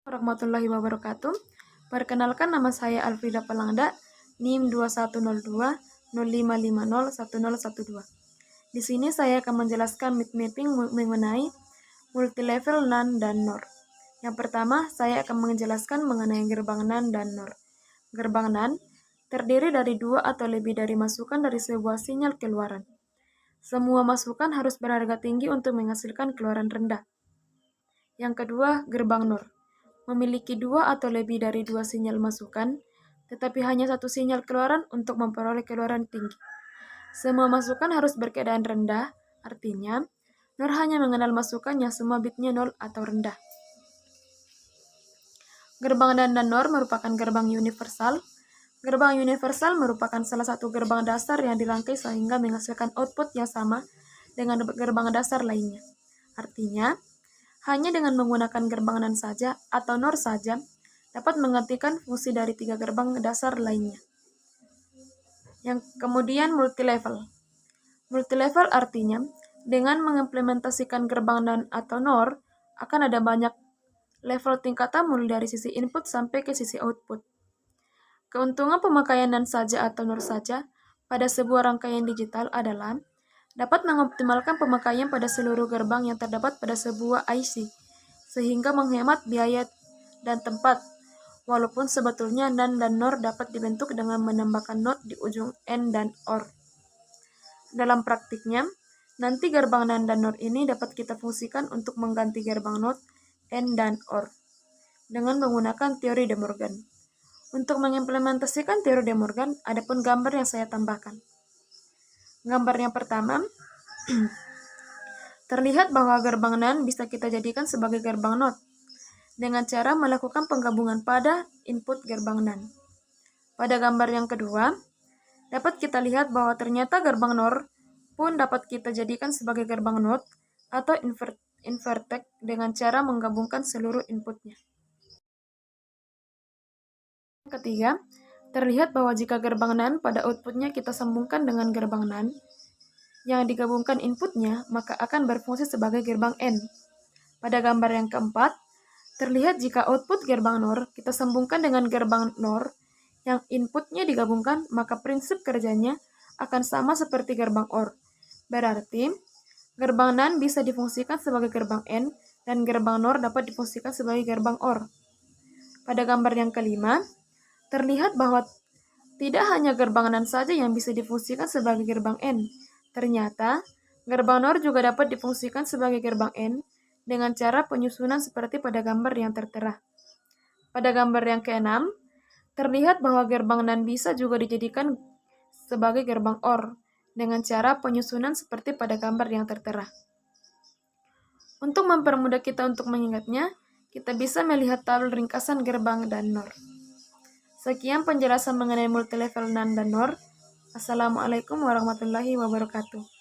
Warahmatullahi wabarakatuh. Perkenalkan, nama saya Alfrida Palangda, NIM 210205501012. Di sini saya akan menjelaskan mapping mengenai multilevel NaN dan NOR. Yang pertama, saya akan menjelaskan mengenai gerbang NaN dan NOR. Gerbang NaN terdiri dari dua atau lebih dari masukan dari sebuah sinyal keluaran. Semua masukan harus berharga tinggi untuk menghasilkan keluaran rendah. Yang kedua, gerbang NOR memiliki dua atau lebih dari dua sinyal masukan, tetapi hanya satu sinyal keluaran untuk memperoleh keluaran tinggi. Semua masukan harus berkeadaan rendah, artinya NOR hanya mengenal masukan yang semua bitnya 0 atau rendah. Gerbang NaN dan NOR merupakan gerbang universal. Gerbang universal merupakan salah satu gerbang dasar yang dirangkai sehingga menghasilkan output yang sama dengan gerbang dasar lainnya. Artinya, hanya dengan menggunakan gerbang NaN saja atau NOR saja dapat menggantikan fungsi dari tiga gerbang dasar lainnya. Yang kemudian multilevel. Multilevel artinya dengan mengimplementasikan gerbang NaN atau NOR akan ada banyak level tingkatan mulai dari sisi input sampai ke sisi output. Keuntungan pemakaian NaN saja atau NOR saja pada sebuah rangkaian digital adalah dapat mengoptimalkan pemakaian pada seluruh gerbang yang terdapat pada sebuah IC, sehingga menghemat biaya dan tempat, walaupun sebetulnya NaN dan NOR dapat dibentuk dengan menambahkan NOT di ujung AND dan OR. Dalam praktiknya, nanti gerbang NaN dan NOR ini dapat kita fungsikan untuk mengganti gerbang NOT, AND, dan OR dengan menggunakan teori De Morgan. Untuk mengimplementasikan teori De Morgan, ada pun gambar yang saya tambahkan. Gambar yang pertama, terlihat bahwa gerbang NaN bisa kita jadikan sebagai gerbang NOT dengan cara melakukan penggabungan pada input gerbang NaN. Pada gambar yang kedua, dapat kita lihat bahwa ternyata gerbang NOR pun dapat kita jadikan sebagai gerbang NOT atau inverted dengan cara menggabungkan seluruh inputnya. Yang ketiga, terlihat bahwa jika gerbang NaN pada outputnya kita sambungkan dengan gerbang NaN yang digabungkan inputnya, maka akan berfungsi sebagai gerbang AND. Pada gambar yang keempat, terlihat jika output gerbang NOR kita sambungkan dengan gerbang NOR yang inputnya digabungkan, maka prinsip kerjanya akan sama seperti gerbang OR. Berarti, gerbang NaN bisa difungsikan sebagai gerbang AND dan gerbang NOR dapat difungsikan sebagai gerbang OR. Pada gambar yang kelima, terlihat bahwa tidak hanya gerbang NaN saja yang bisa difungsikan sebagai gerbang AND. Ternyata, gerbang NOR juga dapat difungsikan sebagai gerbang AND dengan cara penyusunan seperti pada gambar yang tertera. Pada gambar yang keenam, terlihat bahwa gerbang NaN bisa juga dijadikan sebagai gerbang OR dengan cara penyusunan seperti pada gambar yang tertera. Untuk mempermudah kita untuk mengingatnya, kita bisa melihat tabel ringkasan gerbang dan NOR. Sekian penjelasan mengenai multilevel NaN dan NOR. Assalamualaikum warahmatullahi wabarakatuh.